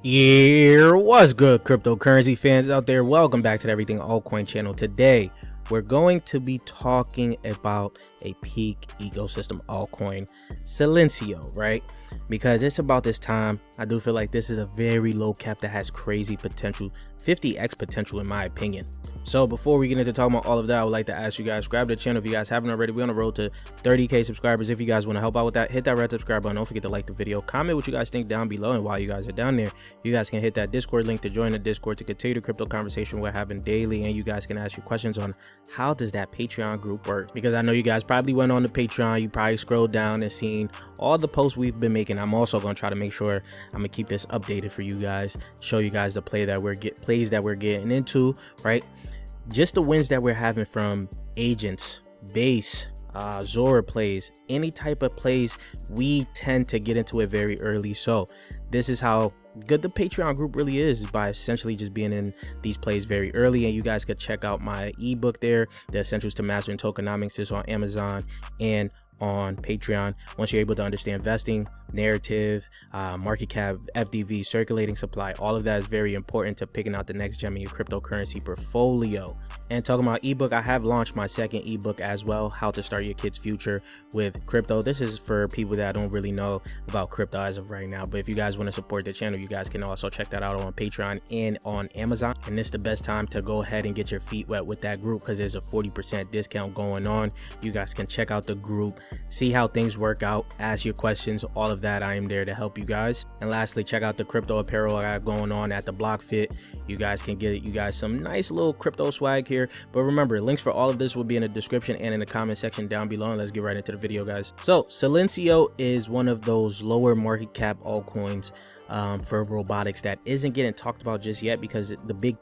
Yeah, what's good, cryptocurrency fans out there? Welcome back to the Everything Altcoin channel. Today, we're going to be talking about a peak ecosystem altcoin, Silencio, right? Because it's about this time. I do feel like this is a very low cap that has crazy potential, 50x potential in my opinion. So before we get into talking about all of that, I would like to ask you guys, subscribe to the channel if you guys haven't already. We're on the road to 30k subscribers. If you guys want to help out with that, hit that red subscribe button. Don't forget to like the video, comment what you guys think down below, and while you guys are down there, you guys can hit that Discord link to join the Discord to continue the crypto conversation we're having daily, and you guys can ask your questions on how does that Patreon group work, because I know you guys probably went on the Patreon, you probably scrolled down and seen all the posts we've been making. I'm also going to try to make sure I'm gonna keep this updated for you guys, show you guys the plays that we're getting into, right? Just the wins that we're having from agents, base, Zora plays, any type of plays, we tend to get into it very early. So this is how good the Patreon group really is, by essentially just being in these plays very early. And you guys could check out my ebook there, The Essentials to Mastering Tokenomics. Is on Amazon and on Patreon. Once you're able to understand investing, narrative, market cap, FDV, circulating supply, all of that is very important to picking out the next gem in your cryptocurrency portfolio. And talking about ebook, I have launched my second ebook as well, How to Start Your Kid's Future with Crypto. This is for people that don't really know about crypto as of right now, but if you guys want to support the channel, you guys can also check that out on Patreon and on Amazon. And it's the best time to go ahead and get your feet wet with that group, because there's a 40% discount going on. You guys can check out the group, see how things work out, ask your questions, all of that. I am there to help you guys. And lastly, check out the crypto apparel I got going on at the Block Fit. You guys can get you guys some nice little crypto swag here. But remember, links for all of this will be in the description and in the comment section down below. And let's get right into the video, guys. So Silencio is one of those lower market cap altcoins for robotics that isn't getting talked about just yet, because the big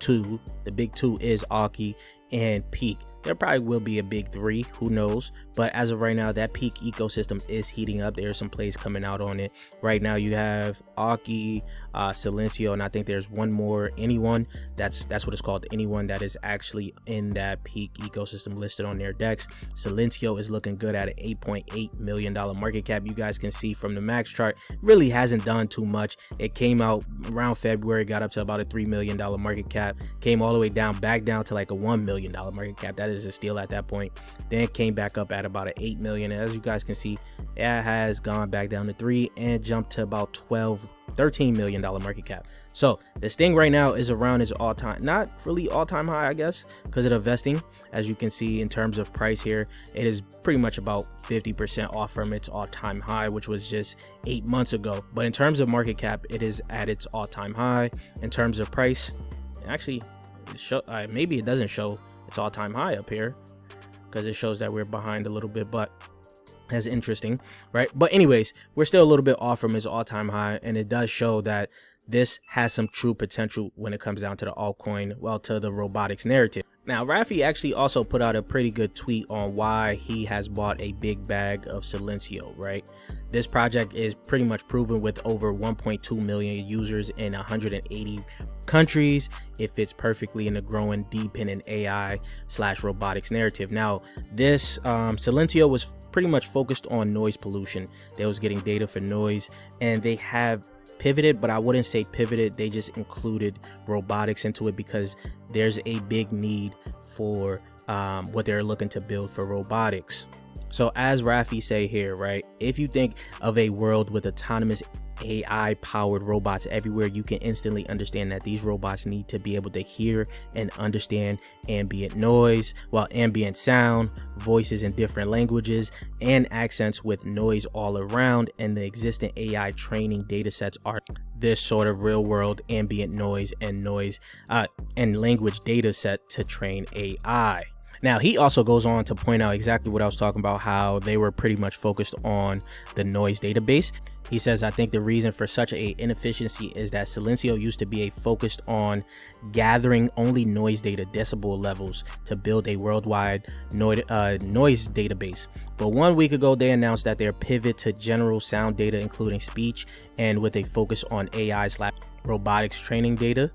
two is Aki and peaq. There probably will be a big three, who knows, but as of right now, that peaq ecosystem is heating up. There's some plays coming out on it right now. You have Aki, Silencio, and I think there's one more, anyone. That's what it's called, anyone, that is actually in that peaq ecosystem listed on their decks. Silencio is looking good at an $8.8 million market cap. You guys can see from the max chart, really hasn't done too much. It came out around February, got up to about a $3 million market cap, came all the way down, back down to like a $1 million market cap. That is a steal at that point. Then it came back up at about an 8 million, and as you guys can see, it has gone back down to 3 and jumped to about 13 million dollar market cap. So this thing right now is around its all-time, not really all-time high, I guess, because of the vesting. As you can see, in terms of price here, it is pretty much about 50% off from its all-time high, which was just 8 months ago. But in terms of market cap, it is at its all-time high. In terms of price, actually maybe it doesn't show its all-time high up here, because it shows that we're behind a little bit, but that's interesting, right? But anyways, we're still a little bit off from its all-time high, and it does show that this has some true potential when it comes down to the altcoin, well, to the robotics narrative. Now, Rafi actually also put out a pretty good tweet on why he has bought a big bag of Silencio, right? This project is pretty much proven with over 1.2 million users in 180 countries. It fits perfectly in the growing depin and AI/robotics narrative. Now, this Silencio was pretty much focused on noise pollution. They was getting data for noise, and they have pivoted, but I wouldn't say pivoted, they just included robotics into it, because there's a big need for what they're looking to build for robotics. So as Rafi say here, right, if you think of a world with autonomous AI powered robots everywhere, you can instantly understand that these robots need to be able to hear and understand ambient noise, ambient sound, voices in different languages, and accents with noise all around. And the existing AI training data sets are this sort of real world ambient noise and language data set to train AI. Now, he also goes on to point out exactly what I was talking about, how they were pretty much focused on the noise database. He says, I think the reason for such a inefficiency is that Silencio used to be focused on gathering only noise data decibel levels to build a worldwide noise database. But 1 week ago, they announced that their pivot to general sound data, including speech, and with a focus on AI/robotics training data,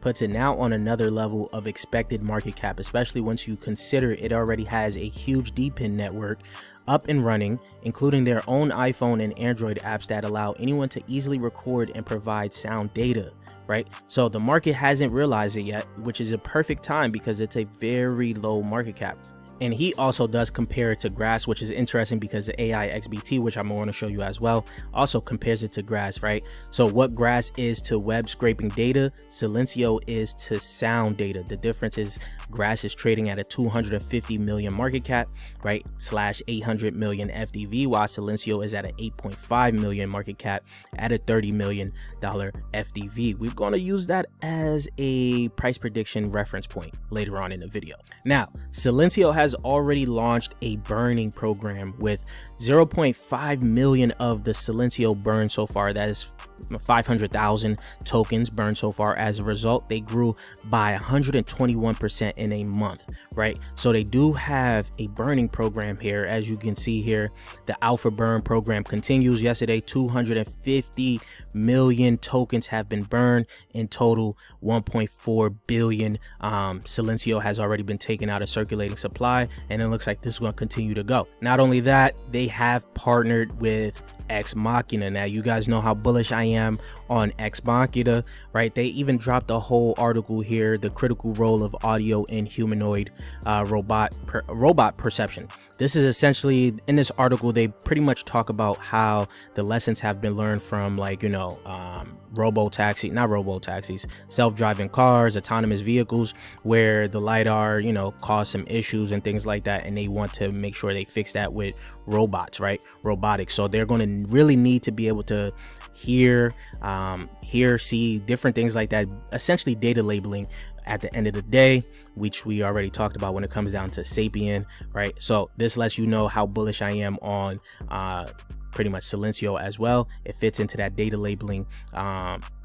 puts it now on another level of expected market cap, especially once you consider it already has a huge depin network up and running, including their own iPhone and Android apps that allow anyone to easily record and provide sound data. right? So the market hasn't realized it yet, which is a perfect time because it's a very low market cap. And he also does compare it to grass, which is interesting because the AI XBT, which I'm going to show you as well, also compares it to grass, right? So what grass is to web scraping data, Silencio is to sound data. The difference is grass is trading at a 250 million market cap, right? / 800 million FDV, while Silencio is at an 8.5 million market cap at a $30 million FDV. We're going to use that as a price prediction reference point later on in the video. Now, Silencio has already launched a burning program with 0.5 million of the Silencio burn so far. That is 500,000 tokens burned so far. As a result, they grew by 121% in a month, right? So they do have a burning program here. As you can see here, the alpha burn program continues. Yesterday, 250 million tokens have been burned. In total, 1.4 billion Silencio has already been taken out of circulating supply, and it looks like this is going to continue to go. Not only that, they have partnered with Ex Machina. Now, you guys know how bullish I am on Ex Machina, right? They even dropped a whole article here, the critical role of audio in humanoid robot perception. This is essentially, in this article, they pretty much talk about how the lessons have been learned from, like, you know, self-driving cars, autonomous vehicles, where the lidar, you know, caused some issues and things like that, and they want to make sure they fix that with robots, right? Robotics. So they're going to really need to be able to hear, see different things like that, essentially data labeling at the end of the day, which we already talked about when it comes down to Sapien, right? So this lets you know how bullish I am on pretty much Silencio as well. It fits into that data labeling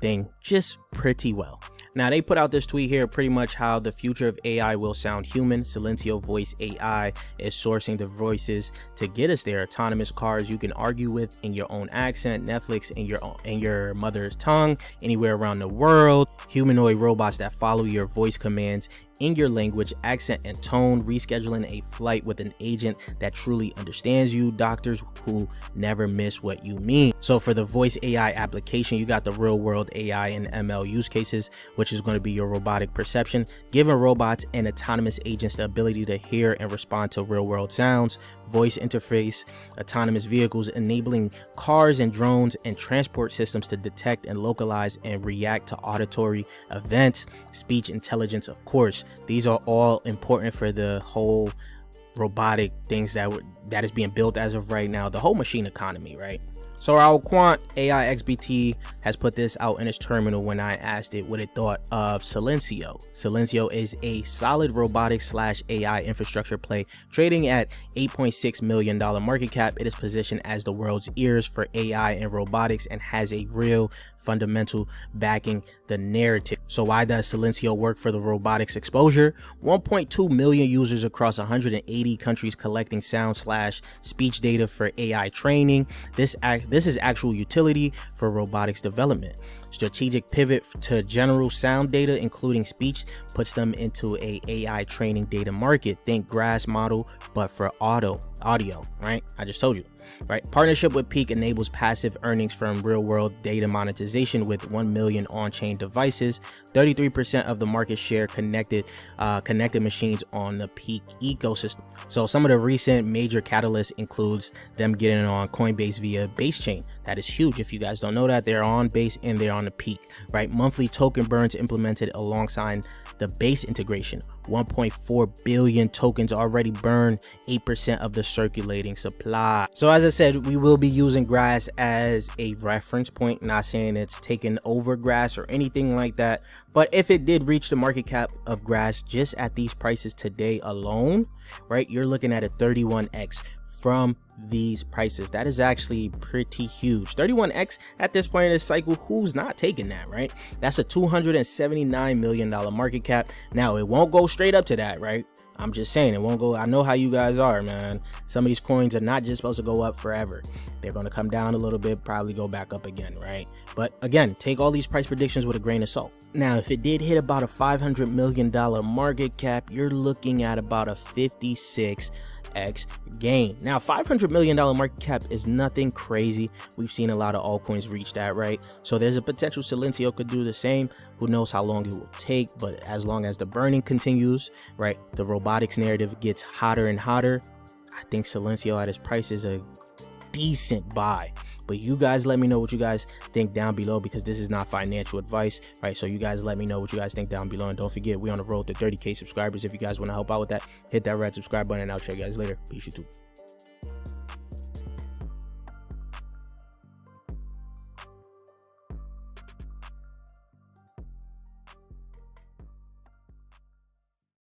thing just pretty well. Now, they put out this tweet here, pretty much how the future of AI will sound human. Silencio Voice AI is sourcing the voices to get us there. Autonomous cars you can argue with in your own accent, Netflix in your mother's tongue, anywhere around the world. Humanoid robots that follow your voice commands in your language, accent, and tone, rescheduling a flight with an agent that truly understands you, doctors who never miss what you mean. So for the voice AI application, you got the real world AI and ML use cases, which is going to be your robotic perception, giving robots and autonomous agents the ability to hear and respond to real world sounds, voice interface, autonomous vehicles, enabling cars and drones and transport systems to detect and localize and react to auditory events, speech intelligence, of course. These are all important for the whole robotic things that is being built as of right now, the whole machine economy, right? So our quant AI XBT has put this out in its terminal when I asked it what it thought of Silencio. Silencio is a solid robotics / AI infrastructure play trading at $8.6 million market cap. It is positioned as the world's ears for AI and robotics and has a real fundamental backing the narrative. So why does Silencio work for the robotics exposure? 1.2 million users across 180 countries collecting sound / speech data for AI training. This is actual utility for robotics development. Strategic pivot to general sound data, including speech, puts them into a AI training data market. Think grass model, but for audio, right? I just told you, right? Partnership with peaq enables passive earnings from real world data monetization with 1 million on-chain devices, 33% of the market share connected machines on the peaq ecosystem. So some of the recent major catalysts includes them getting on Coinbase via Base Chain. That is huge. If you guys don't know that, they're on Base and they're on the peaq, right? Monthly token burns implemented alongside the Base integration. 1.4 billion tokens already burned, 8% of the circulating supply. So as I said, we will be using grass as a reference point, not saying it's taken over grass or anything like that, but if it did reach the market cap of grass just at these prices today alone, right, you're looking at a 31x from these prices. That is actually pretty huge. 31x at this point in this cycle. Who's not taking that, right? That's a $279 million market cap. Now, it won't go straight up to that, right? I'm just saying it won't go. I know how you guys are, man. Some of these coins are not just supposed to go up forever. They're going to come down a little bit, probably go back up again, right? But again, take all these price predictions with a grain of salt. Now, if it did hit about a $500 million market cap, you're looking at about a 56 2x gain. Now, $500 million market cap is nothing crazy. We've seen a lot of altcoins reach that, right? So there's a potential Silencio could do the same. Who knows how long it will take, but as long as the burning continues, right, the robotics narrative gets hotter and hotter, I think Silencio at its price is a decent buy. But you guys let me know what you guys think down below, because this is not financial advice, right? So you guys let me know what you guys think down below, and don't forget, we're on the road to 30K subscribers. If you guys want to help out with that, hit that red subscribe button, and I'll check you guys later. Peace, YouTube.